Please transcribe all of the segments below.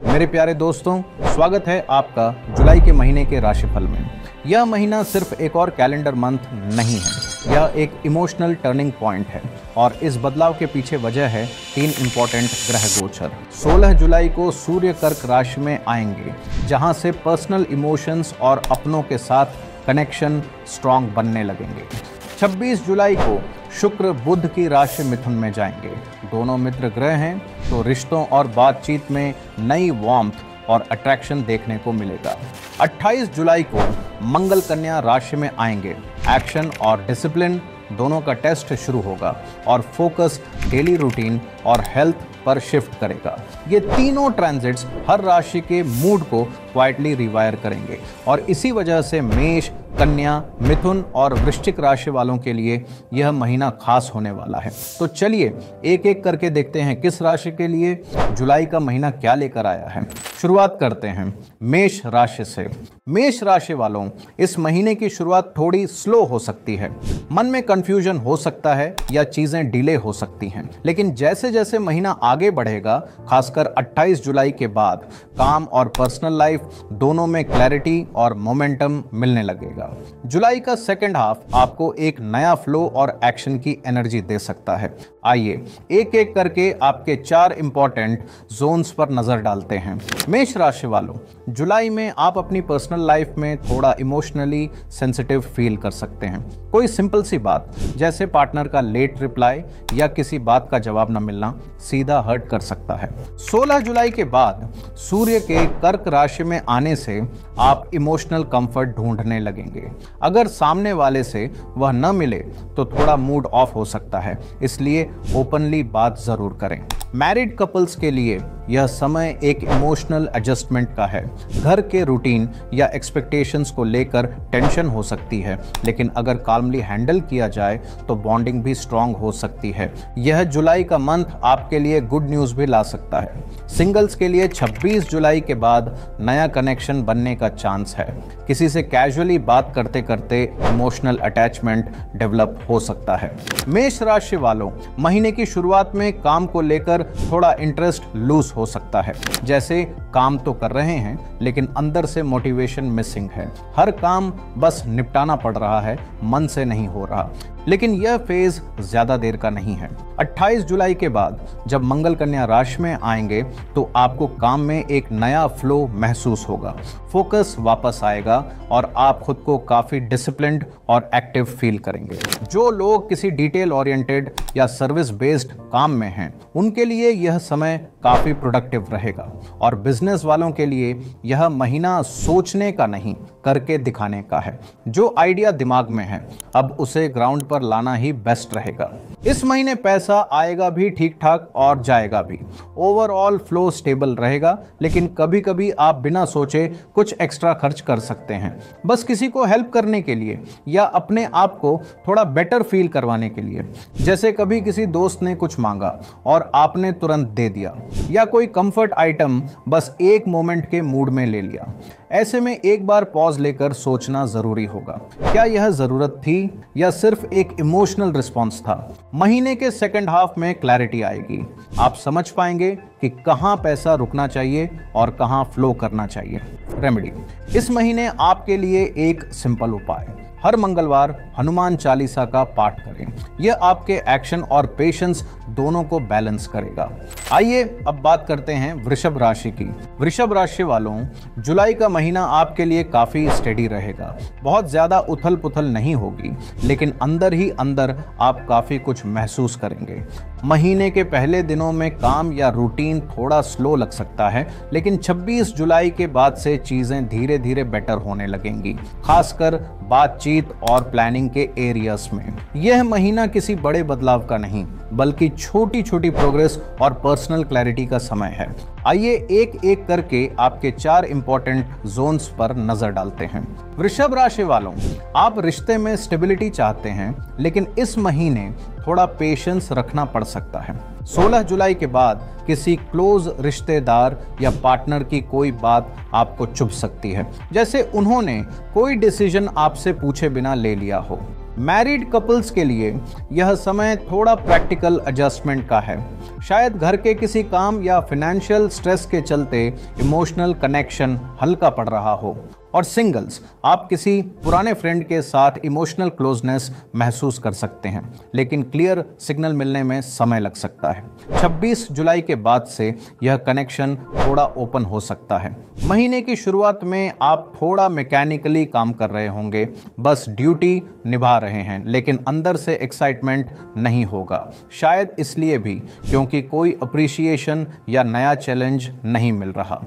मेरे प्यारे दोस्तों, स्वागत है आपका जुलाई के महीने के राशिफल में। यह महीना सिर्फ एक और कैलेंडर मंथ नहीं है, यह एक इमोशनल टर्निंग पॉइंट है और इस बदलाव के पीछे वजह है 3 इंपॉर्टेंट ग्रह गोचर। 16 जुलाई को सूर्य कर्क राशि में आएंगे, जहां से पर्सनल इमोशंस और अपनों के साथ कनेक्शन स्ट्रांग बनने लगेंगे। 26 जुलाई को शुक्र बुध की राशि मिथुन में जाएंगे। दोनों मित्र ग्रह हैं, तो रिश्तों और बातचीत में नई वार्मथ और अट्रैक्शन देखने को मिलेगा। 28 जुलाई को मंगल कन्या राशि में आएंगे। एक्शन और डिसिप्लिन दोनों का टेस्ट शुरू होगा और फोकस डेली रूटीन और हेल्थ पर शिफ्ट करेगा। ये तीनों ट्रांजिट्स हर राशि के मूड को क्वाइटली रिवायर करेंगे और इसी वजह से मेष, कन्या, मिथुन और वृश्चिक राशि वालों के लिए यह महीना खास होने वाला है। तो चलिए एक एक करके देखते हैं किस राशि के लिए जुलाई का महीना क्या लेकर आया है। शुरुआत करते हैं मेष राशि से। मेष राशि वालों, इस महीने की शुरुआत थोड़ी स्लो हो सकती है। मन में कंफ्यूजन हो सकता है या चीजें डिले हो सकती हैं, लेकिन जैसे जैसे महीना आगे बढ़ेगा, खासकर 28 जुलाई के बाद, काम और पर्सनल लाइफ दोनों में क्लैरिटी और मोमेंटम मिलने लगेगा। जुलाई का सेकंड हाफ आपको एक नया फ्लो और एक्शन की एनर्जी दे सकता है। आइए एक एक करके आपके 4 इंपॉर्टेंट जोन्स पर नजर डालते हैं। मेष राशि वालों, जुलाई में आप अपनी पर्सनल लाइफ में थोड़ा इमोशनली सेंसिटिव फील कर सकते हैं। कोई सिंपल सी बात जैसे पार्टनर का लेट रिप्लाई या किसी बात का जवाब न मिलना सीधा हर्ट कर सकता है। 16 जुलाई के बाद सूर्य के कर्क राशि में आने से आप इमोशनल कंफर्ट ढूंढने लगेंगे। अगर सामने वाले से वह न मिले तो थोड़ा मूड ऑफ हो सकता है, इसलिए ओपनली बात जरूर करें। मैरिड कपल्स के लिए यह समय एक इमोशनल एडजस्टमेंट का है। घर के रूटीन या एक्सपेक्टेशंस को लेकर टेंशन हो सकती है, लेकिन अगर काल्मली हैंडल किया जाए तो बॉन्डिंग भी स्ट्रांग हो सकती है। यह जुलाई का मंथ आपके लिए गुड न्यूज भी ला सकता है। सिंगल्स के लिए 26 जुलाई के बाद नया कनेक्शन बनने का चांस है। किसी से कैजुअली बात करते करते इमोशनल अटैचमेंट डेवलप हो सकता है। मेष राशि वालों, महीने की शुरुआत में काम को लेकर थोड़ा इंटरेस्ट लूज हो सकता है। जैसे काम तो कर रहे हैं लेकिन अंदर से मोटिवेशन मिसिंग है। हर काम बस निपटाना पड़ रहा है, मन से नहीं हो रहा। लेकिन यह फेज ज्यादा देर का नहीं है। 28 जुलाई के बाद जब मंगल कन्या राशि में आएंगे तो आपको काम में एक नया फ्लो महसूस होगा। फोकस वापस आएगा और आप खुद को काफी डिसिप्लिन्ड और एक्टिव फील करेंगे। जो लोग किसी डिटेल ओरिएंटेड या सर्विस बेस्ड काम में हैं, उनके लिए यह समय काफी प्रोडक्टिव रहेगा और बिजनेस वालों के लिए यह महीना सोचने का नहीं, करके दिखाने का है। जो आइडिया दिमाग में है, अब उसे ग्राउंड पर लाना ही बेस्ट रहेगा। इस महीने पैसा आएगा भी ठीक ठाक और जाएगा भी। ओवरऑल फ्लो स्टेबल रहेगा, लेकिन कभी कभी आप बिना सोचे कुछ एक्स्ट्रा खर्च कर सकते हैं, बस किसी को हेल्प करने के लिए या अपने आप को थोड़ा बेटर फील करवाने के लिए। जैसे कभी किसी दोस्त ने कुछ मांगा और आपने तुरंत दे दिया, या कोई कंफर्ट आइटम बस एक मोमेंट के मूड में ले लिया। ऐसे में एक बार पॉज लेकर सोचना जरूरी होगा, क्या यह जरूरत थी या सिर्फ एक इमोशनल रिस्पॉन्स था। महीने के सेकंड हाफ में क्लैरिटी आएगी। आप समझ पाएंगे कि कहां पैसा रुकना चाहिए और कहां फ्लो करना चाहिए। रेमेडी, इस महीने आपके लिए एक सिंपल उपाय, हर मंगलवार हनुमान चालीसा का पाठ करें। यह आपके एक्शन और पेशेंस दोनों को बैलेंस करेगा। आइए अब बात करते हैं वृषभ राशि की। वृषभ राशि वालों, जुलाई का महीना आपके लिए काफी स्टेडी रहेगा। बहुत ज्यादा उथल पुथल नहीं होगी, लेकिन अंदर ही अंदर आप काफी कुछ महसूस करेंगे। महीने के पहले दिनों में काम या रूटीन थोड़ा स्लो लग सकता है, लेकिन 26 जुलाई के बाद से चीजें धीरे धीरे बेटर होने लगेंगी, खासकर बातचीत और प्लानिंग के एरियाज में। यह महीना किसी बड़े बदलाव का नहीं, बल्कि छोटी छोटी प्रोग्रेस और पर्सनल क्लैरिटी का समय है। आइए एक एक करके आपके 4 इंपॉर्टेंट जोन्स पर नजर डालते हैं। वृषभ राशि वालों, आप रिश्ते में स्टेबिलिटी चाहते हैं, लेकिन इस महीने थोड़ा पेशेंस रखना पड़ सकता है। 16 जुलाई के बाद किसी क्लोज रिश्तेदार या पार्टनर की कोई बात आपको चुभ सकती है, जैसे उन्होंने कोई डिसीजन आपसे पूछे बिना ले लिया हो। मैरिड कपल्स के लिए यह समय थोड़ा प्रैक्टिकल एडजस्टमेंट का है। शायद घर के किसी काम या फाइनेंशियल स्ट्रेस के चलते इमोशनल कनेक्शन हल्का पड़ रहा हो। और सिंगल्स, आप किसी पुराने फ्रेंड के साथ इमोशनल क्लोजनेस महसूस कर सकते हैं, लेकिन क्लियर सिग्नल मिलने में समय लग सकता है। 26 जुलाई के बाद से यह कनेक्शन थोड़ा ओपन हो सकता है। महीने की शुरुआत में आप थोड़ा मैकेनिकली काम कर रहे होंगे, बस ड्यूटी निभा रहे हैं, लेकिन अंदर से एक्साइटमेंट नहीं होगा। शायद इसलिए भी क्योंकि कोई अप्रिसिएशन या नया चैलेंज नहीं मिल रहा।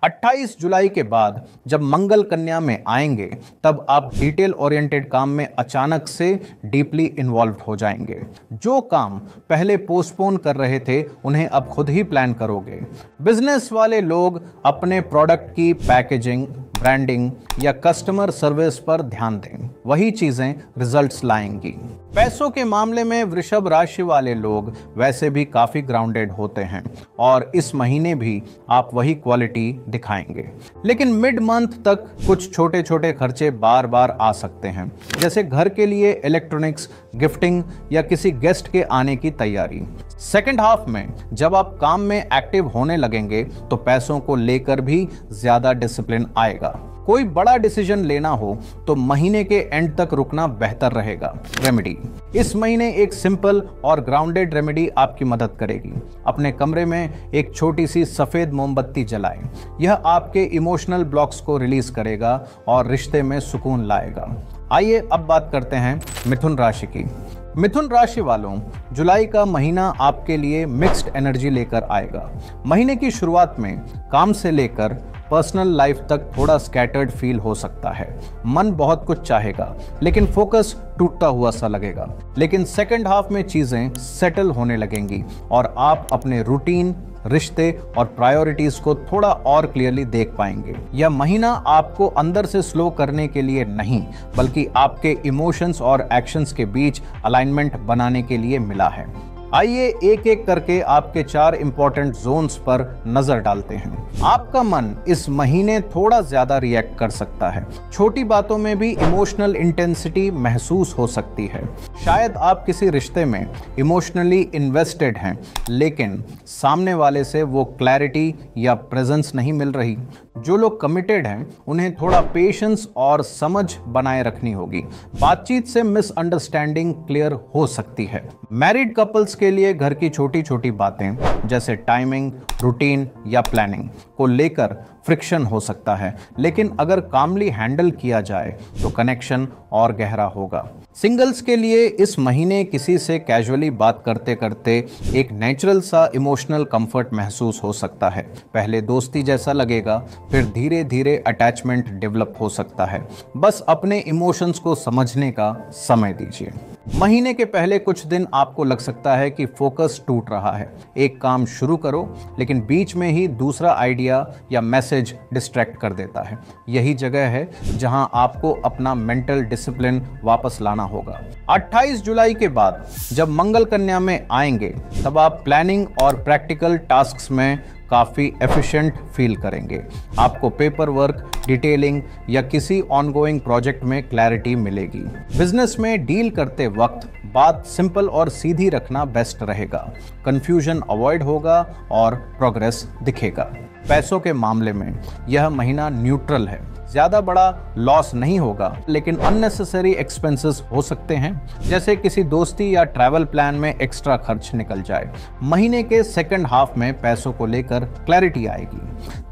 28 जुलाई के बाद जब मंगल कन्या में आएंगे, तब आप डिटेल ओरिएंटेड काम में अचानक से डीपली इन्वॉल्व हो जाएंगे। जो काम पहले पोस्टपोन कर रहे थे, उन्हें अब खुद ही प्लान करोगे। बिजनेस वाले लोग अपने प्रोडक्ट की पैकेजिंग, ब्रांडिंग या कस्टमर सर्विस पर ध्यान दें, वही चीजें रिजल्ट्स लाएंगी। पैसों के मामले में वृषभ राशि वाले लोग वैसे भी काफी ग्राउंडेड होते हैं और इस महीने भी आप वही क्वालिटी दिखाएंगे। लेकिन मिड मंथ तक कुछ छोटे छोटे खर्चे बार बार आ सकते हैं, जैसे घर के लिए इलेक्ट्रॉनिक्स, गिफ्टिंग या किसी गेस्ट के आने की तैयारी। सेकेंड हाफ में जब आप काम में एक्टिव होने लगेंगे तो पैसों को लेकर भी ज्यादा डिसिप्लिन आएगा। कोई बड़ा डिसीजन लेना हो तो महीने के एंड तक रुकना बेहतर रहेगा। रेमेडी, इस महीने एक सिंपल और ग्राउंडेड रेमेडी आपकी मदद करेगी। अपने कमरे में एक छोटी सी सफेद मोमबत्ती जलाएं। यह आपके इमोशनल ब्लॉक्स को रिलीज करेगा और रिश्ते में सुकून लाएगा। आइए अब बात करते हैं मिथुन राशि की। मिथुन राशि वालों, जुलाई का महीना आपके लिए मिक्स्ड एनर्जी लेकर आएगा। महीने की शुरुआत में काम से लेकर पर्सनल लाइफ तक थोड़ा स्कैटर्ड फील हो सकता है। मन बहुत कुछ चाहेगा, लेकिन फोकस टूटता हुआ सा लगेगा। लेकिन सेकंड हाफ में चीजें सेटल होने लगेंगी और आप अपने रूटीन, रिश्ते और प्रायोरिटीज को थोड़ा और क्लियरली देख पाएंगे। यह महीना आपको अंदर से स्लो करने के लिए नहीं, बल्कि आपके इमोशंस और एक्शंस के बीच अलाइनमेंट बनाने के लिए मिला है। आइए एक एक करके आपके 4 इंपॉर्टेंट जोन्स पर नजर डालते हैं। आपका मन इस महीने थोड़ा ज्यादा रिएक्ट कर सकता है। छोटी बातों में भी इमोशनल इंटेंसिटी महसूस हो सकती है। शायद आप किसी रिश्ते में इमोशनली इन्वेस्टेड हैं, लेकिन सामने वाले से वो क्लैरिटी या प्रेजेंस नहीं मिल रही। जो लोग कमिटेड हैं, उन्हें थोड़ा पेशेंस और समझ बनाए रखनी होगी। बातचीत से मिसअंडरस्टैंडिंग क्लियर हो सकती है। मैरिड कपल्स के लिए घर की छोटी छोटी बातें जैसे टाइमिंग, रूटीन या प्लानिंग को लेकर फ्रिक्शन हो सकता है, लेकिन अगर कामली हैंडल किया जाए तो कनेक्शन और गहरा होगा। सिंगल्स के लिए इस महीने किसी से कैजुअली बात करते करते एक नेचुरल सा इमोशनल कंफर्ट महसूस हो सकता है। पहले दोस्ती जैसा लगेगा, फिर धीरे धीरे अटैचमेंट डेवलप हो सकता है। बस अपने इमोशंस को समझने का समय दीजिए। महीने के पहले कुछ दिन आपको लग सकता है कि फोकस टूट रहा है। एक काम शुरू करो, लेकिन बीच में ही दूसरा आइडिया या मैसेज डिस्ट्रैक्ट कर देता है। यही जगह है जहां आपको अपना मेंटल डिसिप्लिन वापस लाना होगा। 28 जुलाई के बाद जब मंगल कन्या में आएंगे, तब आप प्लानिंग और प्रैक्टिकल टास्क्स में काफ़ी एफिशिएंट फील करेंगे। आपको पेपर वर्क, डिटेलिंग या किसी ऑनगोइंग प्रोजेक्ट में क्लैरिटी मिलेगी। बिजनेस में डील करते वक्त बात सिंपल और सीधी रखना बेस्ट रहेगा। कंफ्यूजन अवॉइड होगा और प्रोग्रेस दिखेगा। पैसों के मामले में यह महीना न्यूट्रल है। ज़्यादा बड़ा लॉस नहीं होगा, लेकिन अननेसेसरी एक्सपेंसेस हो सकते हैं, जैसे किसी दोस्ती या ट्रैवल प्लान में एक्स्ट्रा खर्च निकल जाए। महीने के सेकंड हाफ में पैसों को लेकर क्लैरिटी आएगी।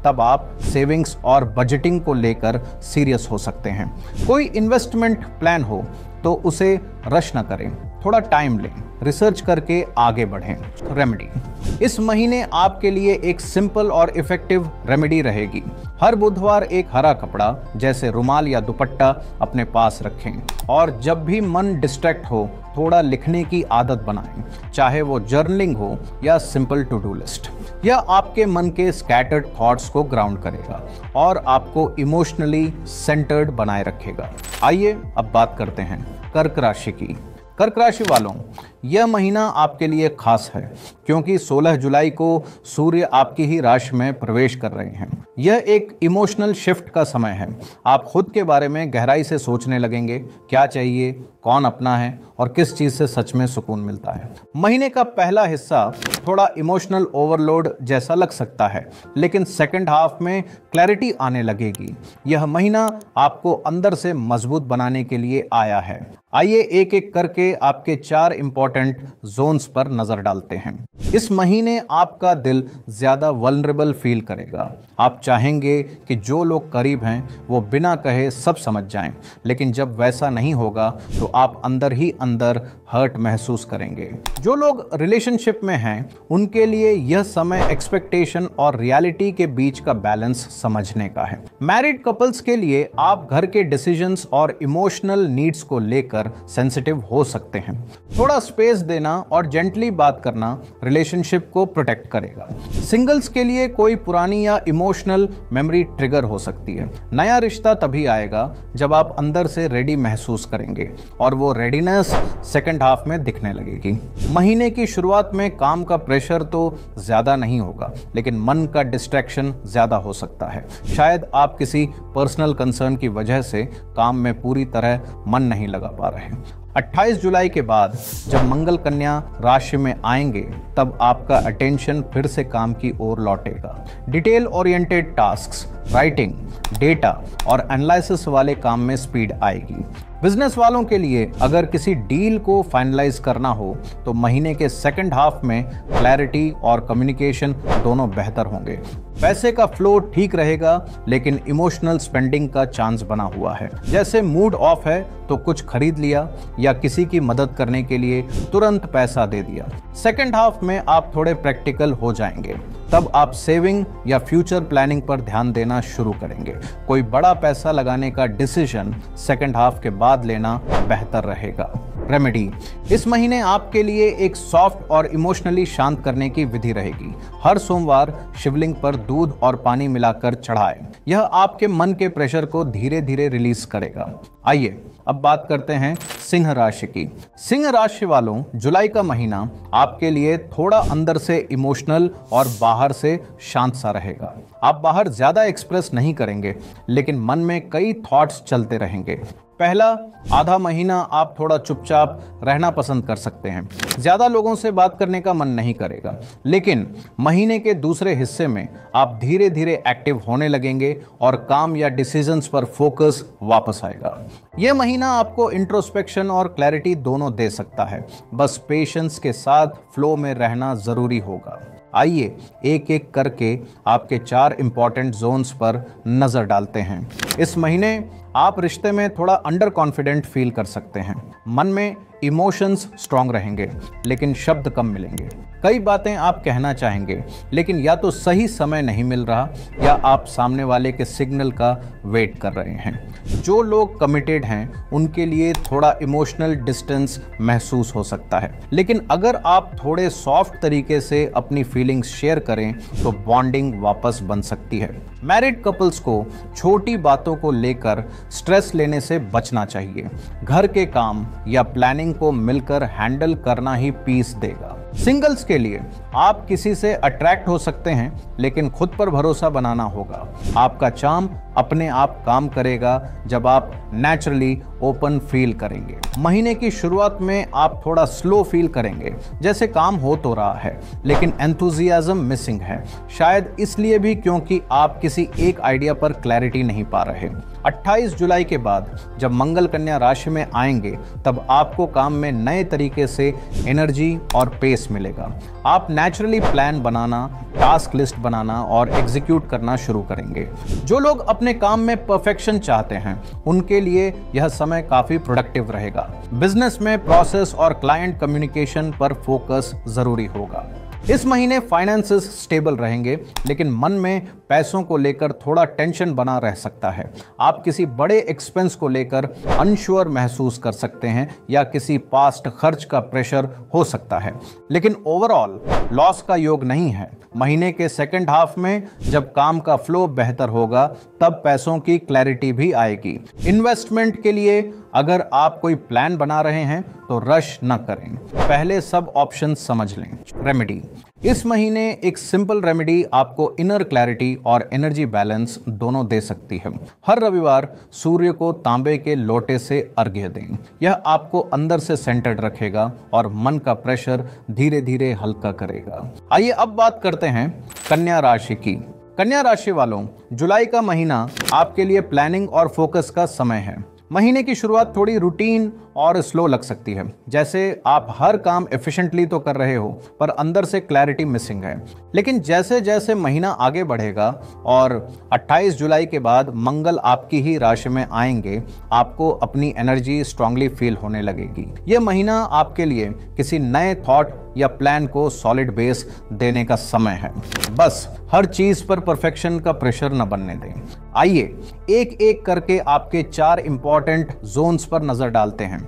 तब आप सेविंग्स और बजटिंग को लेकर सीरियस हो सकते हैं। कोई इन्वेस्टमेंट प्लान हो तो उसे रश न करें, थोड़ा टाइम लें, रिसर्च करके आगे बढ़ें। रेमेडी, इस महीने आपके लिए एक सिंपल और इफेक्टिव रेमेडी रहेगी। हर बुधवार एक हरा कपड़ा जैसे रुमाल या दुपट्टा अपने पास रखें और जब भी मन डिस्ट्रैक्ट हो, थोड़ा लिखने की आदत बनाएं, चाहे वो जर्नलिंग हो या सिंपल टू डू लिस्ट। यह आपके मन के स्कैटर्ड थॉट्स को ग्राउंड करेगा और आपको इमोशनली सेंटर्ड बनाए रखेगा। आइए अब बात करते हैं कर्क राशि की। कर्क राशि वालों, यह महीना आपके लिए खास है क्योंकि 16 जुलाई को सूर्य आपकी ही राशि में प्रवेश कर रहे हैं। यह एक इमोशनल शिफ्ट का समय है। आप खुद के बारे में गहराई से सोचने लगेंगे, क्या चाहिए, कौन अपना है और किस चीज़ से सच में सुकून मिलता है। महीने का पहला हिस्सा थोड़ा इमोशनल ओवरलोड जैसा लग सकता है, लेकिन सेकंड हाफ में क्लैरिटी आने लगेगी। यह महीना आपको अंदर से मजबूत बनाने के लिए आया है। आइए एक एक करके आपके 4 इंपॉर्टेंट जोन्स पर नजर डालते हैं। इस महीने आपका दिल ज्यादा वल्नरेबल फील करेगा। आप चाहेंगे कि जो लोग करीब हैं वो बिना कहे सब समझ जाएं, लेकिन जब वैसा नहीं होगा तो आप अंदर ही अंदर हर्ट महसूस करेंगे। जो लोग रिलेशनशिप में हैं उनके लिए यह समय एक्सपेक्टेशन और रियलिटी के बीच का बैलेंस समझने का है। मैरिड कपल्स के लिए आप घर के डिसीजंस और इमोशनल नीड्स को लेकर सेंसिटिव हो सकते हैं। थोड़ा स्पेस देना और जेंटली बात करना रिलेशनशिप को प्रोटेक्ट करेगा। सिंगल्स के लिए कोई पुरानी या इमोशनल मेमोरी ट्रिगर हो सकती है। नया रिश्ता तभी आएगा जब आप अंदर से रेडी महसूस करेंगे और वो रेडीनेस सेकंड हाफ में दिखने लगेगी। महीने की शुरुआत में काम का प्रेशर तो ज्यादा नहीं होगा, लेकिन मन का डिस्ट्रैक्शन ज्यादा हो सकता है। शायद आप किसी पर्सनल कंसर्न की वजह से काम में पूरी तरह मन नहीं लगा पा रहे हैं। 28 जुलाई के बाद जब मंगल कन्या राशि में आएंगे तब आपका अटेंशन फिर से काम की ओर लौटेगा। Detail oriented tasks, writing, data और एनालिसिस वाले काम में स्पीड आएगी। बिजनेस वालों के लिए अगर किसी डील को फाइनलाइज करना हो तो महीने के सेकंड हाफ में क्लैरिटी और कम्युनिकेशन दोनों बेहतर होंगे। पैसे का फ्लो ठीक रहेगा, लेकिन इमोशनल स्पेंडिंग का चांस बना हुआ है। जैसे मूड ऑफ है तो कुछ खरीद लिया या किसी की मदद करने के लिए तुरंत पैसा दे दिया। सेकंड हाफ में आप थोड़े प्रैक्टिकल हो जाएंगे। तब आप सेविंग या फ्यूचर प्लानिंग पर ध्यान देना शुरू करेंगे। कोई बड़ा पैसा लगाने का डिसीजन सेकंड हाफ के बाद लेना बेहतर रहेगा। रेमेडी, इस महीने आपके लिए एक सॉफ्ट और इमोशनली शांत करने की विधि रहेगी। हर सोमवार शिवलिंग पर दूध और पानी मिलाकर चढ़ाएं। यह आपके मन के प्रेशर को धीरे धीरे रिलीज करेगा। आइए अब बात करते हैं सिंह राशि की। सिंह राशि वालों, जुलाई का महीना आपके लिए थोड़ा अंदर से इमोशनल और बाहर से शांत सा रहेगा। आप बाहर ज्यादा एक्सप्रेस नहीं करेंगे, लेकिन मन में कई थॉट्स चलते रहेंगे। पहला आधा महीना आप थोड़ा चुपचाप रहना पसंद कर सकते हैं। ज्यादा लोगों से बात करने का मन नहीं करेगा, लेकिन महीने के दूसरे हिस्से में आप धीरे धीरे एक्टिव होने लगेंगे और काम या डिसीजंस पर फोकस वापस आएगा। यह महीना आपको इंट्रोस्पेक्शन और क्लैरिटी दोनों दे सकता है। बस पेशेंस के साथ फ्लो में रहना जरूरी होगा। आइए एक एक करके आपके 4 इंपॉर्टेंट जोन्स पर नजर डालते हैं। इस महीने आप रिश्ते में थोड़ा अंडर कॉन्फिडेंट फील कर सकते हैं। मन में इमोशंस स्ट्रांग रहेंगे, लेकिन शब्द कम मिलेंगे। कई बातें आप कहना चाहेंगे, लेकिन या तो सही समय नहीं मिल रहा या आप सामने वाले के सिग्नल का वेट कर रहे हैं। जो लोग कमिटेड हैं उनके लिए थोड़ा इमोशनल डिस्टेंस महसूस हो सकता है, लेकिन अगर आप थोड़े सॉफ्ट तरीके से अपनी फीलिंग्स शेयर करें तो बॉन्डिंग वापस बन सकती है। मैरिड कपल्स को छोटी बातों को लेकर स्ट्रेस लेने से बचना चाहिए। घर के काम या प्लानिंग को मिलकर हैंडल करना ही पीस देगा। सिंगल्स के लिए आप किसी से अट्रैक्ट हो सकते हैं, लेकिन खुद पर भरोसा बनाना होगा। आपका चार्म अपने आप काम करेगा जब आप नेचुरली ओपन फील करेंगे। महीने की शुरुआत में आप थोड़ा स्लो फील करेंगे, जैसे काम हो तो रहा है लेकिन एंथुजियाज्म मिसिंग है। शायद इसलिए भी क्योंकि आप किसी एक आइडिया पर क्लैरिटी नहीं पा रहे। 28 जुलाई के बाद जब मंगल कन्या राशि में आएंगे तब आपको काम में नए तरीके से एनर्जी और पेस मिलेगा। आप नेचुरली प्लान बनाना, टास्क लिस्ट बनाना और एग्जीक्यूट करना शुरू करेंगे। जो लोग अपने काम में परफेक्शन चाहते हैं उनके लिए यह समय काफी प्रोडक्टिव रहेगा। बिजनेस में प्रोसेस और क्लाइंट कम्युनिकेशन पर फोकस जरूरी होगा। इस महीने फाइनेंसेस स्टेबल रहेंगे, लेकिन मन में पैसों को लेकर थोड़ा टेंशन बना रह सकता है। आप किसी बड़े एक्सपेंस को लेकर अनश्योर महसूस कर सकते हैं या किसी पास्ट खर्च का प्रेशर हो सकता है, लेकिन ओवरऑल लॉस का योग नहीं है। महीने के सेकंड हाफ में जब काम का फ्लो बेहतर होगा तब पैसों की क्लैरिटी भी आएगी। इन्वेस्टमेंट के लिए अगर आप कोई प्लान बना रहे हैं तो रश न करें, पहले सब ऑप्शन समझ लें। रेमेडी, इस महीने एक सिंपल रेमेडी आपको इनर क्लैरिटी और एनर्जी बैलेंस दोनों दे सकती है। हर रविवार सूर्य को तांबे के लोटे से अर्घ्य दें। यह आपको अंदर से सेंटर्ड रखेगा और मन का प्रेशर धीरे धीरे हल्का करेगा। आइए अब बात करते हैं कन्या राशि की। कन्या राशि वालों, जुलाई का महीना आपके लिए प्लानिंग और फोकस का समय है। महीने की शुरुआत थोड़ी रूटीन और स्लो लग सकती है, जैसे आप हर काम एफिशिएंटली तो कर रहे हो पर अंदर से क्लैरिटी मिसिंग है। लेकिन जैसे जैसे महीना आगे बढ़ेगा और 28 जुलाई के बाद मंगल आपकी ही राशि में आएंगे, आपको अपनी एनर्जी स्ट्रांगली फील होने लगेगी। यह महीना आपके लिए किसी नए थॉट या प्लान को सॉलिड बेस देने का समय है। बस हर चीज पर परफेक्शन का प्रेशर न बनने दें। आइए एक एक करके आपके 4 इंपॉर्टेंट जोन्स पर नजर डालते हैं।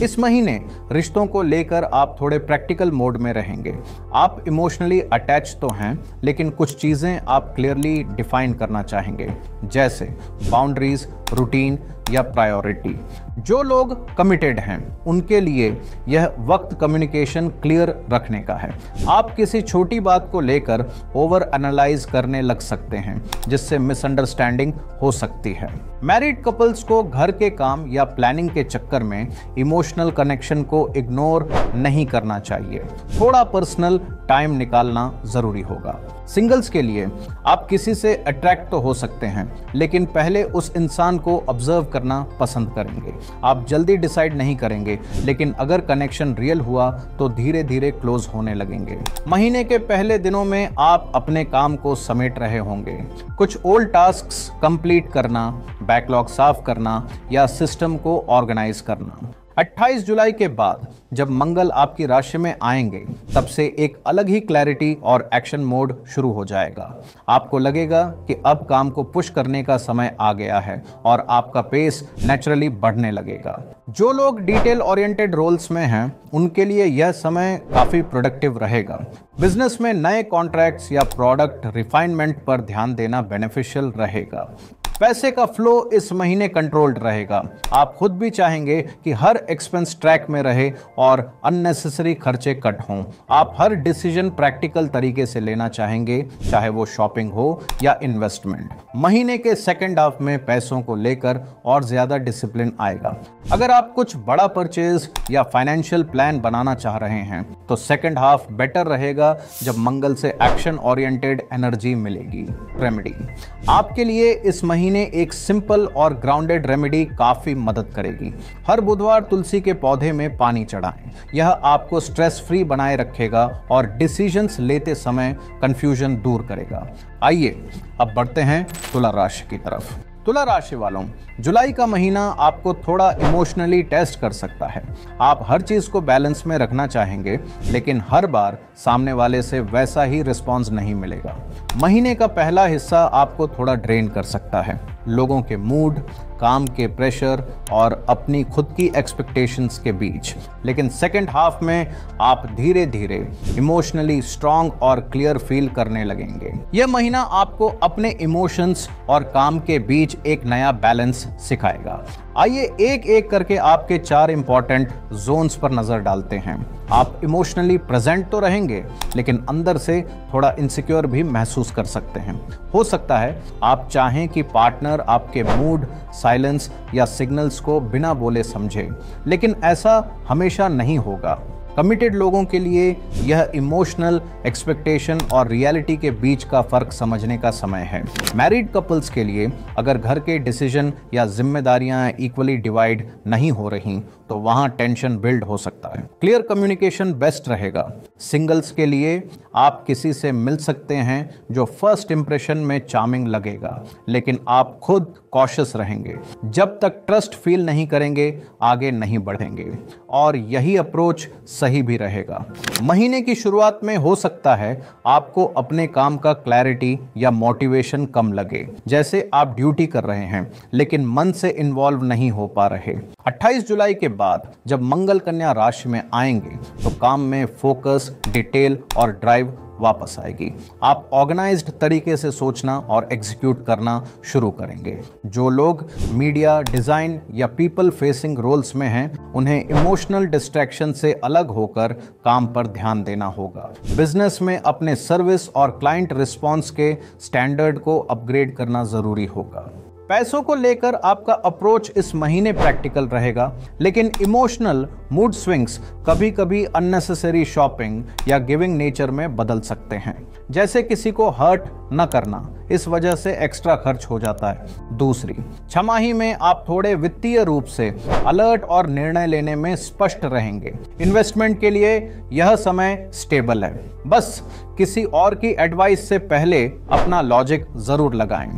इस महीने रिश्तों को लेकर आप थोड़े प्रैक्टिकल मोड में रहेंगे। आप इमोशनली अटैच तो हैं, लेकिन कुछ चीजें आप क्लियरली डिफाइन करना चाहेंगे, जैसे बाउंड्रीज, रूटीन या प्रायोरिटी। जो लोग कमिटेड हैं उनके लिए यह वक्त कम्युनिकेशन क्लियर रखने का है। आप किसी छोटी बात को लेकर ओवर एनालाइज करने लग सकते हैं, जिससे मिसअंडरस्टैंडिंग हो सकती है। मैरिड कपल्स को घर के काम या प्लानिंग के चक्कर में इमोशनल कनेक्शन को इग्नोर नहीं करना चाहिए। थोड़ा पर्सनल टाइम निकालना जरूरी होगा। सिंगल्स के लिए आप किसी से अट्रैक्ट तो हो सकते हैं, लेकिन पहले उस इंसान को ऑब्जर्व करना पसंद करेंगे। आप जल्दी डिसाइड नहीं करेंगे, लेकिन अगर कनेक्शन रियल हुआ तो धीरे धीरे क्लोज होने लगेंगे। महीने के पहले दिनों में आप अपने काम को समेट रहे होंगे। कुछ ओल्ड टास्क्स कंप्लीट करना, बैकलॉग साफ करना या सिस्टम को ऑर्गेनाइज करना। 28 जुलाई के बाद जब मंगल आपकी राशि में आएंगे, तब से एक अलग ही क्लैरिटी और एक्शन मोड शुरू हो जाएगा। आपको लगेगा कि अब काम को पुश करने का समय आ गया है और आपका पेस नेचुरली बढ़ने लगेगा। जो लोग डिटेल ओरिएंटेड रोल्स में हैं, उनके लिए यह समय काफी प्रोडक्टिव रहेगा। बिजनेस में नए कॉन्ट्रैक्ट्स या प्रोडक्ट रिफाइनमेंट पर ध्यान देना बेनिफिशियल रहेगा। पैसे का फ्लो इस महीने कंट्रोल्ड रहेगा। आप खुद भी चाहेंगे कि हर एक्सपेंस ट्रैक में रहे और अननेसेसरी खर्चे कट हों। आप हर डिसीजन प्रैक्टिकल तरीके से लेना चाहेंगे, चाहे वो शॉपिंग हो या इन्वेस्टमेंट। महीने के सेकेंड हाफ में पैसों को लेकर और ज्यादा डिसिप्लिन आएगा। अगर आप कुछ बड़ा परचेज या फाइनेंशियल प्लान बनाना चाह रहे हैं तो सेकेंड हाफ बेटर रहेगा, जब मंगल से एक्शन ओरिएंटेड एनर्जी मिलेगी। रेमेडी, आपके लिए इस महीने एक सिंपल और ग्राउंडेड रेमेडी काफी मदद करेगी। हर बुधवार तुलसी के पौधे में पानी चढ़ाएं। यह आपको स्ट्रेस फ्री बनाए रखेगा और डिसीजंस लेते समय कंफ्यूजन दूर करेगा। आइए अब बढ़ते हैं तुला राशि की तरफ। तुला राशि वालों, जुलाई का महीना आपको थोड़ा इमोशनली टेस्ट कर सकता है। आप हर चीज को बैलेंस में रखना चाहेंगे, लेकिन हर बार सामने वाले से वैसा ही रिस्पॉन्स नहीं मिलेगा। महीने का पहला हिस्सा आपको थोड़ा ड्रेन कर सकता है। लोगों के मूड, काम के प्रेशर और अपनी खुद की एक्सपेक्टेशंस के बीच। लेकिन सेकेंड हाफ में आप धीरे धीरे इमोशनली स्ट्रांग और क्लियर फील करने लगेंगे। यह महीना आपको अपने इमोशंस और काम के बीच एक नया बैलेंस सिखाएगा। आइए एक एक करके आपके 4 इंपॉर्टेंट जोन्स पर नजर डालते हैं। आप इमोशनली प्रेजेंट तो रहेंगे, लेकिन अंदर से थोड़ा इनसिक्योर भी महसूस कर सकते हैं। हो सकता है आप चाहें कि पार्टनर आपके मूड, साइलेंस या सिग्नल्स को बिना बोले समझे, लेकिन ऐसा हमेशा नहीं होगा। कमिटेड लोगों के लिए यह इमोशनल एक्सपेक्टेशन और रियलिटी के बीच का फर्क समझने का समय है। मैरिड कपल्स के लिए अगर घर के डिसीजन या जिम्मेदारियां इक्वली डिवाइड नहीं हो रही तो वहां टेंशन बिल्ड हो सकता है। क्लियर कम्युनिकेशन बेस्ट रहेगा। सिंगल्स के लिए आप किसी से मिल सकते हैं जो फर्स्ट इंप्रेशन में चार्मिंग लगेगा, लेकिन आप खुद कॉशियस रहेंगे। जब तक ट्रस्ट फील नहीं करेंगे, आगे नहीं बढ़ेंगे। और यही अप्रोच सही भी रहेगा। महीने की शुरुआत में हो सकता है आपको अपने काम का क्लैरिटी या मोटिवेशन कम लगे, जैसे आप ड्यूटी कर रहे हैं लेकिन मन से इन्वॉल्व नहीं हो पा रहे। 28 जुलाई के बाद जब मंगल कन्या राशि में आएंगे तो काम में फोकस, डिटेल और ड्राइव वापस आएगी। आप ऑर्गेनाइज्ड तरीके से सोचना और एग्जीक्यूट करना शुरू करेंगे। जो लोग मीडिया, डिजाइन या पीपल फेसिंग रोल्स में हैं, उन्हें इमोशनल डिस्ट्रैक्शन से अलग होकर काम पर ध्यान देना होगा। बिजनेस में अपने सर्विस और क्लाइंट रिस्पॉन्स के स्टैंडर्ड को अपग्रेड करना जरूरी होगा। पैसों को लेकर आपका अप्रोच इस महीने प्रैक्टिकल रहेगा, लेकिन इमोशनल मूड स्विंग्स कभी कभी अननेसेसरी शॉपिंग या गिविंग नेचर में बदल सकते हैं, जैसे किसी को हर्ट न करना, इस वजह से एक्स्ट्रा खर्च हो जाता है। दूसरी छमाही में आप थोड़े वित्तीय रूप से अलर्ट और निर्णय लेने में स्पष्ट रहेंगे। इन्वेस्टमेंट के लिए यह समय स्टेबल है, बस किसी और की एडवाइस से पहले अपना लॉजिक जरूर लगाएं।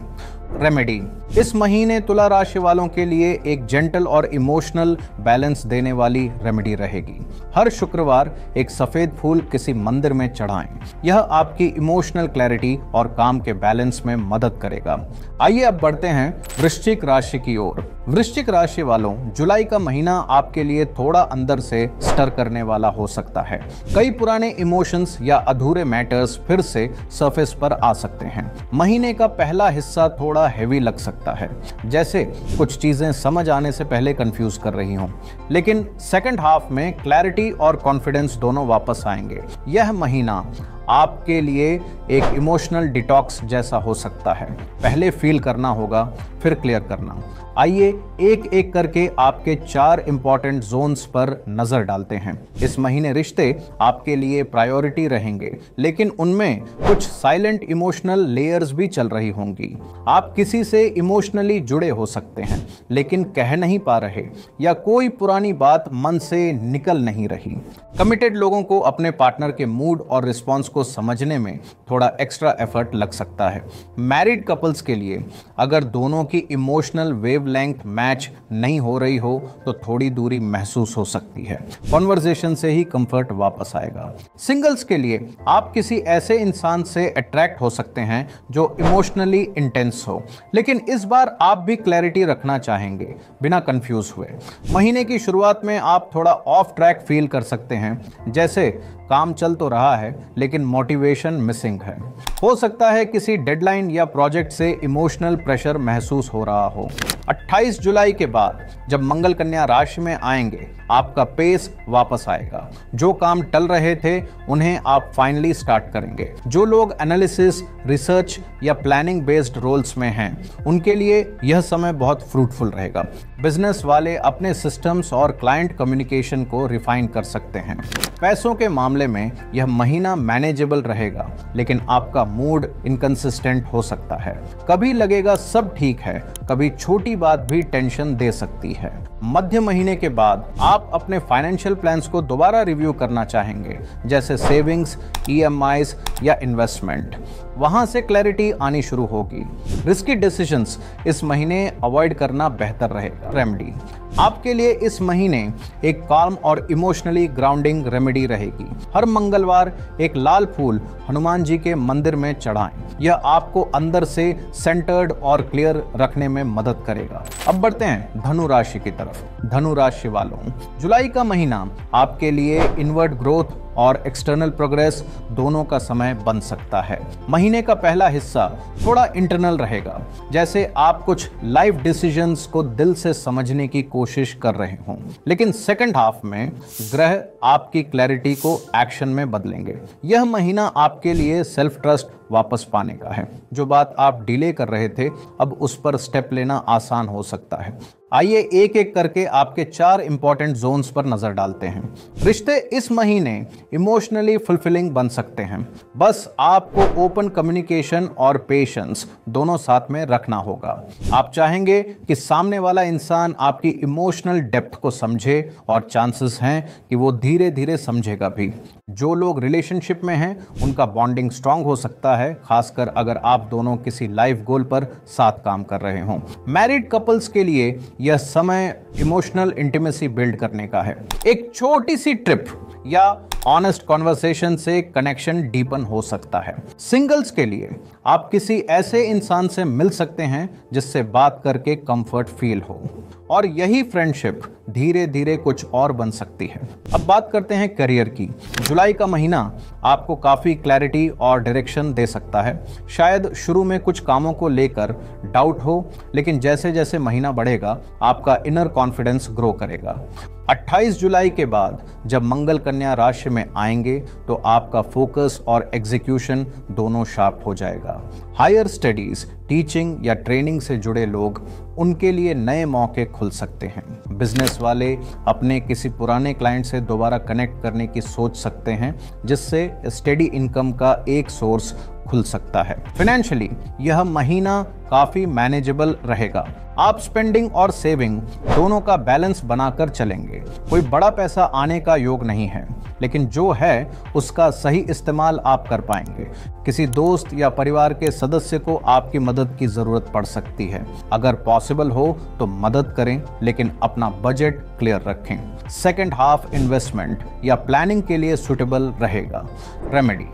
रेमेडी इस महीने तुला राशि वालों के लिए एक जेंटल और इमोशनल बैलेंस देने वाली रेमेडी रहेगी। हर शुक्रवार एक सफेद फूल किसी मंदिर में चढ़ाएं। यह आपकी इमोशनल क्लैरिटी और काम के बैलेंस में मदद करेगा। आइए अब बढ़ते हैं वृश्चिक राशि की ओर। वृश्चिक राशि वालों, जुलाई का महीना आपके लिए थोड़ा अंदर से स्टर करने वाला हो सकता है। कई पुराने इमोशंस या अधूरे मैटर्स फिर से सरफेस पर आ सकते हैं। महीने का पहला हिस्सा थोड़ा हेवी लग सकता है, जैसे कुछ चीजें समझ आने से पहले कंफ्यूज कर रही हों, लेकिन सेकंड हाफ में क्लैरिटी और कॉन्फिडेंस दोनों वापस आएंगे। यह महीना आपके लिए एक इमोशनल डिटॉक्स जैसा हो सकता है। पहले फील करना होगा, फिर क्लियर करना। आइए एक एक करके आपके 4 इंपॉर्टेंट जोन्स पर नजर डालते हैं। इस महीने रिश्ते आपके लिए प्रायोरिटी रहेंगे, लेकिन उनमें कुछ साइलेंट इमोशनल लेयर्स भी चल रही होंगी। आप किसी से इमोशनली जुड़े हो सकते हैं, लेकिन कह नहीं पा रहे, या कोई पुरानी बात मन से निकल नहीं रही। कमिटेड लोगों को अपने पार्टनर के मूड और रिस्पॉन्स को समझने में थोड़ा एक्स्ट्रा एफर्ट लग सकता है। मैरिड कपल्स के लिए अगर दोनों की इमोशनल वेवलेंथ मैच नहीं हो रही हो तो थोड़ी दूरी महसूस हो सकती है। कॉन्वर्सेशन से ही कंफर्ट वापस आएगा। सिंगल्स के लिए आप किसी ऐसे इंसान से अट्रैक्ट हो सकते हैं जो इमोशनली इंटेंस हो, लेकिन इस बार आप भी क्लैरिटी रखना चाहेंगे बिना कंफ्यूज हुए। महीने की शुरुआत में आप थोड़ा ऑफ ट्रैक फील कर सकते हैं, जैसे काम चल तो रहा है लेकिन मोटिवेशन मिसिंग है। हो सकता है किसी डेडलाइन या प्रोजेक्ट से इमोशनल प्रेशर महसूस हो रहा हो। 28 जुलाई के बाद जब मंगल कन्या राशि में आएंगे, आपका पेस वापस आएगा। जो काम टल रहे थे उन्हें आप फाइनली स्टार्ट करेंगे। जो लोग एनालिसिस, रिसर्च या प्लानिंग बेस्ड रोल्स में हैं, उनके लिए यह समय बहुत फ्रूटफुल रहेगा। बिजनेस वाले अपने सिस्टम्स और क्लाइंट कम्युनिकेशन को रिफाइन कर सकते हैं। पैसों के मामले में यह महीना मैनेजेबल रहेगा, लेकिन आपका मूड इनकंसिस्टेंट हो सकता है। कभी लगेगा सब ठीक है, कभी छोटी बात भी टेंशन दे सकती है। मध्य महीने के बाद आप अपने फाइनेंशियल प्लान्स को दोबारा रिव्यू करना चाहेंगे, जैसे सेविंग्स, ईएमआईज या इन्वेस्टमेंट। वहां से क्लैरिटी आनी शुरू होगी। रिस्की डिसीजंस इस महीने अवॉइड करना बेहतर रहेगा। रेमेडी आपके लिए इस महीने एक काल्म और इमोशनली ग्राउंडिंग रेमेडी रहेगी। हर मंगलवार एक लाल फूल हनुमान जी के मंदिर में चढ़ाएं। यह आपको अंदर से सेंटर्ड और क्लियर रखने में मदद करेगा। अब बढ़ते हैं धनु राशि की तरफ। धनु राशि वालों, जुलाई का महीना आपके लिए इनवर्ड ग्रोथ और एक्सटर्नल प्रोग्रेस दोनों का समय बन सकता है। महीने का पहला हिस्सा थोड़ा इंटरनल रहेगा, जैसे आप कुछ लाइफ डिसीजंस को दिल से समझने की कोशिश कर रहे हों, लेकिन सेकंड हाफ में ग्रह आपकी क्लैरिटी को एक्शन में बदलेंगे। यह महीना आपके लिए सेल्फ ट्रस्ट वापस पाने का है। जो बात आप डिले कर रहे थे, अब उस पर स्टेप लेना आसान हो सकता है। आइए एक एक करके आपके 4 इंपॉर्टेंट जोन्स पर नजर डालते हैं। रिश्ते इस महीने इमोशनली फुलफिलिंग बन सकते हैं, बस आपको ओपन कम्युनिकेशन और पेशेंस दोनों साथ में रखना होगा। आप चाहेंगे कि सामने वाला इंसान आपकी इमोशनल डेप्थ को समझे, और चांसेस हैं कि वो धीरे धीरे समझेगा भी। जो लोग रिलेशनशिप में हैं, उनका बॉन्डिंग स्ट्रांग हो सकता है, खासकर अगर आप दोनों किसी लाइफ गोल पर साथ काम कर रहे हों। मैरिड कपल्स के लिए यह समय इमोशनल इंटीमेसी बिल्ड करने का है। एक छोटी सी ट्रिप या ऑनेस्ट कॉन्वर्सेशन से कनेक्शन डीपन हो सकता है। सिंगल्स के लिए आप किसी ऐसे इंसान से मिल सकते हैं जिससे बात करके कंफर्ट फील हो, और यही फ्रेंडशिप धीरे धीरे कुछ और बन सकती है। अब बात करते हैं करियर की। जुलाई का महीना आपको काफ़ी क्लैरिटी और डायरेक्शन दे सकता है। शायद शुरू में कुछ कामों को लेकर डाउट हो, लेकिन जैसे जैसे महीना बढ़ेगा आपका इनर कॉन्फिडेंस ग्रो करेगा। 28 जुलाई के बाद जब मंगल कन्या राशि में आएंगे तो आपका फोकस और एग्जीक्यूशन दोनों शार्प हो जाएगा। हायर स्टडीज, टीचिंग या ट्रेनिंग से जुड़े लोग, उनके लिए नए मौके खुल सकते हैं। बिजनेस वाले अपने किसी पुराने क्लाइंट से दोबारा कनेक्ट करने की सोच सकते हैं, जिससे स्टेडी इनकम का एक सोर्स खुल सकता है। फाइनेंशियली यह महीना काफ़ी मैनेजेबल रहेगा। आप स्पेंडिंग और सेविंग दोनों का बैलेंस बनाकर चलेंगे। कोई बड़ा पैसा आने का योग नहीं है, लेकिन जो है उसका सही इस्तेमाल आप कर पाएंगे। किसी दोस्त या परिवार के सदस्य को आपकी मदद की ज़रूरत पड़ सकती है। अगर पॉसिबल हो तो मदद करें, लेकिन अपना बजट क्लियर रखें। सेकेंड हाफ इन्वेस्टमेंट या प्लानिंग के लिए सुटेबल रहेगा। रेमेडी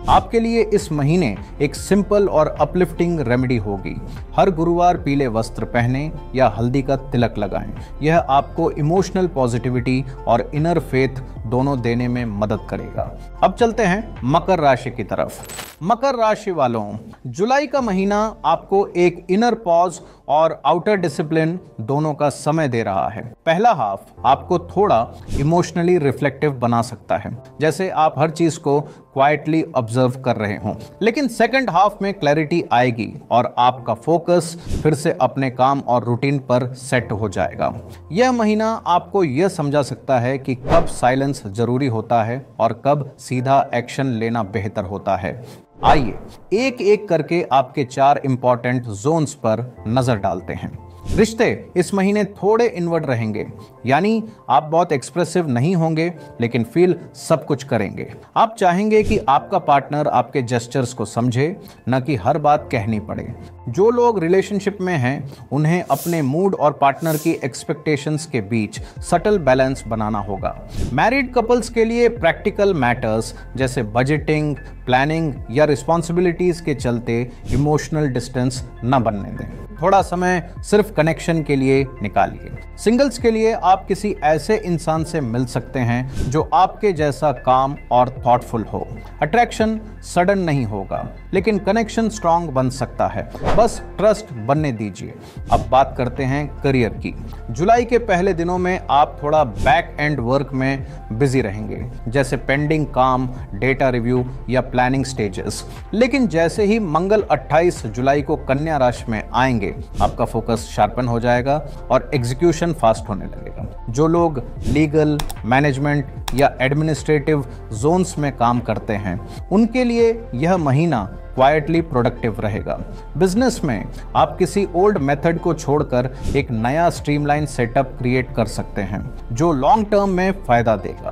आपके लिए इस महीने एक सिंपल और अपलिफ्टिंग रेमेडी होगी। हर गुरुवार पीले वस्त्र पहनें या हल्दी का तिलक लगाएं। यह आपको इमोशनल पॉजिटिविटी और इनर फेथ दोनों देने में मदद करेगा। अब चलते हैं मकर राशि की तरफ। मकर राशि वालों, जुलाई का महीना आपको एक इनर पॉज और आउटर डिसिप्लिन दोनों का समय दे रहा है। पहला हाफ आपको थोड़ा इमोशनली रिफ्लेक्टिव बना सकता है, जैसे आप हर चीज को क्वाइटली ऑब्जर्व कर रहे हों। लेकिन सेकंड हाफ में क्लैरिटी आएगी और आपका फोकस फिर से अपने काम और रूटीन पर सेट हो जाएगा। यह महीना आपको यह समझा सकता है कि कब साइलेंस जरूरी होता है और कब सीधा एक्शन लेना बेहतर होता है। आइए एक एक करके आपके 4 इंपॉर्टेंट जोन्स पर नजर डालते हैं। रिश्ते इस महीने थोड़े इनवर्ट रहेंगे, यानी आप बहुत एक्सप्रेसिव नहीं होंगे, लेकिन फील सब कुछ करेंगे। आप चाहेंगे कि आपका पार्टनर आपके जेस्चर्स को समझे, न कि हर बात कहनी पड़े। जो लोग रिलेशनशिप में हैं, उन्हें अपने मूड और पार्टनर की एक्सपेक्टेशंस के बीच सटल बैलेंस बनाना होगा। मैरिड कपल्स के लिए प्रैक्टिकल मैटर्स जैसे बजटिंग, प्लानिंग या रिस्पॉन्सिबिलिटीज के चलते इमोशनल डिस्टेंस न बनने दें। थोड़ा समय सिर्फ कनेक्शन के लिए निकालिए। सिंगल्स के लिए आप किसी ऐसे इंसान से मिल सकते हैं जो आपके जैसा काम और थॉटफुल हो। अट्रैक्शन सडन नहीं होगा, लेकिन कनेक्शन स्ट्रांग बन सकता है। बस ट्रस्ट बनने दीजिए। अब बात करते हैं करियर की। जुलाई के पहले दिनों में आप थोड़ा बैक एंड वर्क में बिजी रहेंगे, जैसे पेंडिंग काम, डेटा रिव्यू या प्लानिंग स्टेजेस। लेकिन जैसे ही मंगल 28 जुलाई को कन्या राशि में आएंगे, आपका फोकस शार्पन हो जाएगा और एग्जीक्यूशन फास्ट होने लगेगा। जो लोग लीगल, मैनेजमेंट या एडमिनिस्ट्रेटिव जोन्स में काम करते हैं, उनके लिए यह महीना क्वाइटली प्रोडक्टिव रहेगा। बिजनेस में आप किसी ओल्ड मेथड को छोड़कर एक नया स्ट्रीमलाइन सेटअप क्रिएट कर सकते हैं, जो लॉन्ग टर्म में फायदा देगा।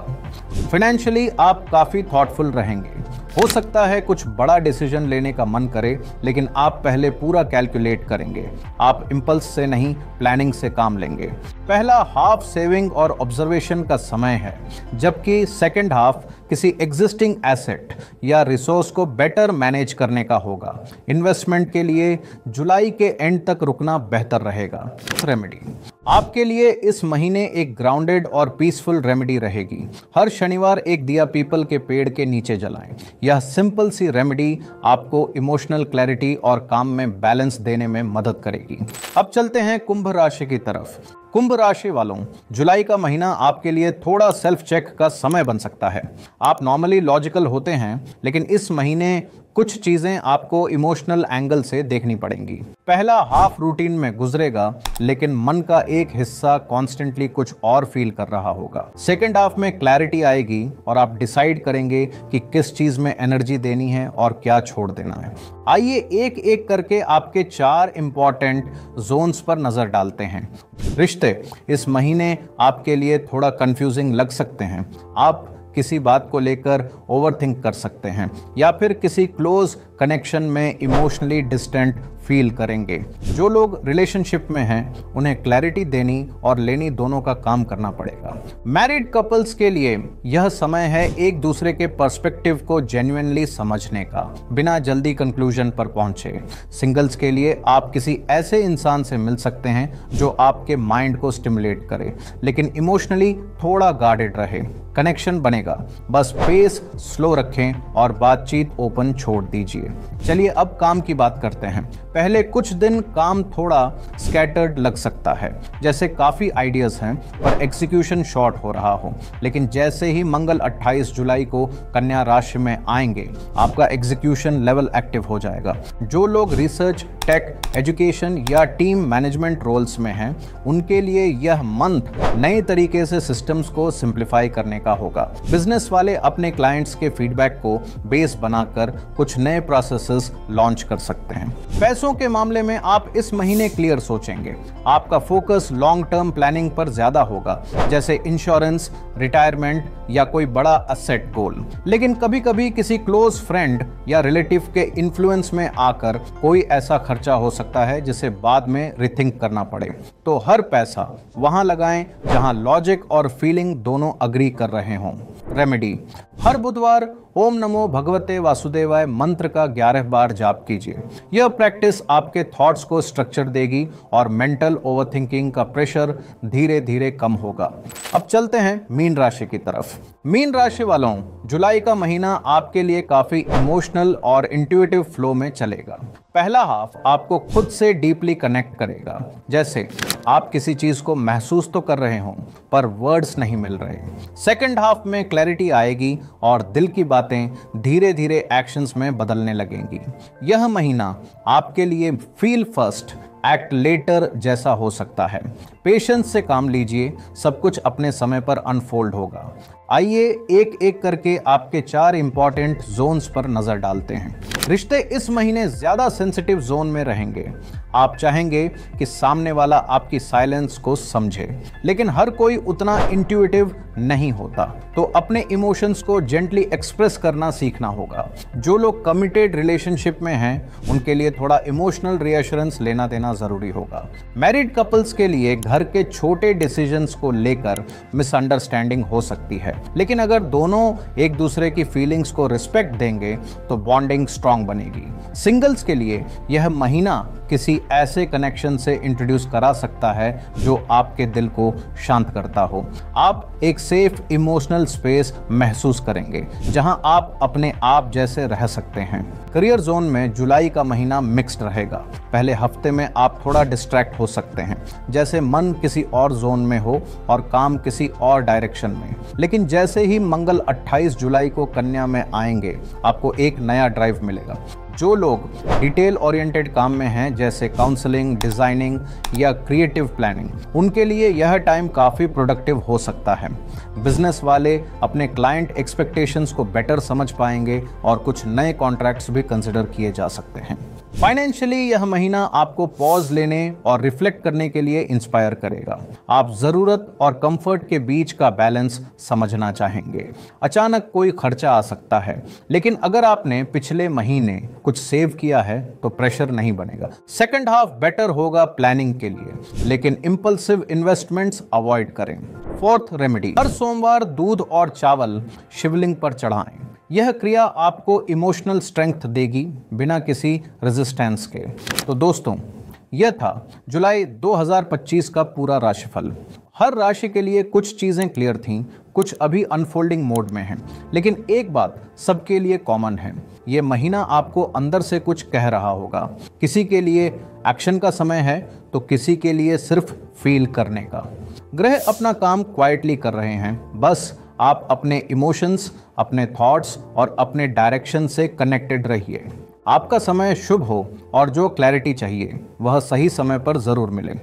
फाइनेंशियली आप काफी थॉटफुल रहेंगे। हो सकता है कुछ बड़ा डिसीजन लेने का मन करे, लेकिन आप पहले पूरा कैलकुलेट करेंगे। आप इंपल्स से नहीं, प्लानिंग से काम लेंगे। पहला हाफ सेविंग और ऑब्जर्वेशन का समय है, जबकि सेकंड हाफ किसी एग्जिस्टिंग एसेट या रिसोर्स को बेटर मैनेज करने का होगा। इन्वेस्टमेंट के लिए जुलाई के एंड तक रुकना बेहतर रहेगा। रेमेडी आपके लिए इस महीने एक ग्राउंडेड और पीसफुल रेमेडी रहेगी। हर शनिवार एक दिया पीपल के पेड़ के नीचे जलाएं। यह सिंपल सी रेमेडी आपको इमोशनल क्लैरिटी और काम में बैलेंस देने में मदद करेगी। अब चलते हैं कुंभ राशि की तरफ। कुंभ राशि वालों, जुलाई का महीना आपके लिए थोड़ा सेल्फ चेक का समय बन सकता है। आप नॉर्मली लॉजिकल होते हैं, लेकिन इस महीने कुछ चीजें आपको इमोशनल एंगल से देखनी पड़ेंगी। पहला हाफ रूटीन में गुजरेगा, लेकिन मन का एक हिस्सा कॉन्स्टेंटली कुछ और फील कर रहा होगा। सेकेंड हाफ में क्लैरिटी आएगी और आप डिसाइड करेंगे कि किस चीज में एनर्जी देनी है और क्या छोड़ देना है। आइए एक एक करके आपके 4 इंपॉर्टेंट जोन्स पर नजर डालते हैं। रिश्ते इस महीने आपके लिए थोड़ा कंफ्यूजिंग लग सकते हैं। आप किसी बात को लेकर ओवरथिंक कर सकते हैं या फिर किसी क्लोज कनेक्शन में इमोशनली डिस्टेंट फील करेंगे। जो लोग रिलेशनशिप में हैं उन्हें क्लैरिटी देनी और लेनी दोनों का काम करना पड़ेगा। मैरिड कपल्स के लिए यह समय है एक दूसरे के पर्सपेक्टिव को जेन्युइनली समझने का, बिना जल्दी कंक्लूजन पर पहुंचे। सिंगल्स के लिए आप किसी ऐसे इंसान से मिल सकते हैं जो आपके माइंड को स्टिमुलेट करे लेकिन इमोशनली थोड़ा गार्डेड रहे। कनेक्शन बनेगा, बस पेस स्लो रखें और बातचीत ओपन छोड़ दीजिए। चलिए अब काम की बात करते हैं। पहले कुछ दिन काम थोड़ा स्कैटर्ड लग सकता है, जैसे काफ़ी आइडियाज़ हैं पर एग्जीक्यूशन शॉर्ट हो रहा हो। लेकिन जैसे ही मंगल 28 जुलाई को कन्या राशि में आएंगे, आपका एग्जीक्यूशन लेवल एक्टिव हो जाएगा। जो लोग रिसर्च, टेक, एजुकेशन या टीम मैनेजमेंट रोल्स में हैं, उनके लिए यह मंथ नए तरीके से सिस्टम्स को सिंप्लीफाई करने का होगा। बिजनेस वाले अपने क्लाइंट्स के फीडबैक को बेस बनाकर कुछ नए प्रोसेसेस लॉन्च कर सकते हैं। पैसों के मामले में आप इस महीने क्लियर सोचेंगे। आपका फोकस लॉन्ग टर्म प्लानिंग पर ज्यादा होगा, जैसे इंश्योरेंस, रिटायरमेंट या कोई बड़ा असेट गोल। लेकिन कभी कभी किसी क्लोज फ्रेंड या रिलेटिव के इन्फ्लुएंस में आकर कोई ऐसा खर्चा हो सकता है जिसे बाद में रिथिंक करना पड़े। तो हर पैसा वहां लगाएं जहां लॉजिक और फीलिंग दोनों अग्री कर रहे हों। रेमेडी: हर बुधवार ओम नमो भगवते वासुदेवाय मंत्र का 11 बार जाप कीजिए। यह प्रैक्टिस आपके थॉट्स को स्ट्रक्चर देगी और मेंटल ओवरथिंकिंग का प्रेशर धीरे धीरे कम होगा। अब चलते हैं मीन राशि की तरफ। मीन राशि वालों, जुलाई का महीना आपके लिए काफी इमोशनल और इंट्यूटिव फ्लो में चलेगा। पहला हाफ आपको खुद से डीपली कनेक्ट करेगा, जैसे आप किसी चीज को महसूस तो कर रहे हों पर वर्ड्स नहीं मिल रहे। सेकंड हाफ में क्लैरिटी आएगी और दिल की बातें धीरे धीरे एक्शंस में बदलने लगेंगी। यह महीना आपके लिए फील फर्स्ट एक्ट लेटर जैसा हो सकता है। पेशेंस से काम लीजिए, सब कुछ अपने समय पर अनफोल्ड होगा। आइए एक एक करके आपके 4 इंपॉर्टेंट जोन्स पर नजर डालते हैं। रिश्ते इस महीने ज्यादा सेंसिटिव जोन में रहेंगे। आप चाहेंगे कि सामने वाला आपकी साइलेंस को समझे, लेकिन हर कोई उतना इंट्यूटिव नहीं होता, तो अपने इमोशंस को जेंटली एक्सप्रेस करना सीखना होगा। जो लोग कमिटेड रिलेशनशिप में हैं, उनके लिए थोड़ा इमोशनल रीअश्योरेंस लेना देना जरूरी होगा। मैरिड कपल्स के लिए घर के छोटे डिसीजंस को लेकर मिसअंडरस्टैंडिंग हो सकती है, लेकिन अगर दोनों एक दूसरे की फीलिंग्स को रिस्पेक्ट देंगे तो बॉन्डिंग स्ट्रांग बनेगी। सिंगल्स के लिए यह महीना किसी ऐसे कनेक्शन से इंट्रोड्यूस करा सकता है जो आपके दिल को शांत करता हो। आप एक सेफ इमोशनल स्पेस महसूस करेंगे जहां आप अपने आप जैसे रह सकते हैं। करियर जोन में जुलाई का महीना मिक्स्ड रहेगा। पहले हफ्ते में आप थोड़ा डिस्ट्रैक्ट हो सकते हैं, जैसे मन किसी और जोन में हो और काम किसी और डायरेक्शन में। लेकिन जैसे ही मंगल 28 जुलाई को कन्या में आएंगे, आपको एक नया ड्राइव मिलेगा। जो लोग डिटेल ओरिएंटेड काम में हैं, जैसे काउंसलिंग, डिजाइनिंग या क्रिएटिव प्लानिंग, उनके लिए यह टाइम काफ़ी प्रोडक्टिव हो सकता है। बिजनेस वाले अपने क्लाइंट एक्सपेक्टेशंस को बेटर समझ पाएंगे और कुछ नए कॉन्ट्रैक्ट्स भी कंसिडर किए जा सकते हैं। फाइनेंशियली यह महीना आपको पॉज लेने और रिफ्लेक्ट करने के लिए इंस्पायर करेगा। आप जरूरत और कंफर्ट के बीच का बैलेंस समझना चाहेंगे। अचानक कोई खर्चा आ सकता है, लेकिन अगर आपने पिछले महीने कुछ सेव किया है तो प्रेशर नहीं बनेगा। सेकंड हाफ बेटर होगा प्लानिंग के लिए, लेकिन इंपल्सिव इन्वेस्टमेंट्स अवॉइड करें। फोर्थ रेमेडी: हर सोमवार दूध और चावल शिवलिंग पर चढ़ाएं। यह क्रिया आपको इमोशनल स्ट्रेंथ देगी बिना किसी रेजिस्टेंस के। तो दोस्तों, यह था जुलाई 2025 का पूरा राशिफल। हर राशि के लिए कुछ चीज़ें क्लियर थीं, कुछ अभी अनफोल्डिंग मोड में हैं, लेकिन एक बात सबके लिए कॉमन है, ये महीना आपको अंदर से कुछ कह रहा होगा। किसी के लिए एक्शन का समय है तो किसी के लिए सिर्फ फील करने का। ग्रह अपना काम क्वाइटली कर रहे हैं, बस आप अपने इमोशंस, अपने थॉट्स और अपने डायरेक्शन से कनेक्टेड रहिए। आपका समय शुभ हो और जो क्लैरिटी चाहिए वह सही समय पर ज़रूर मिले।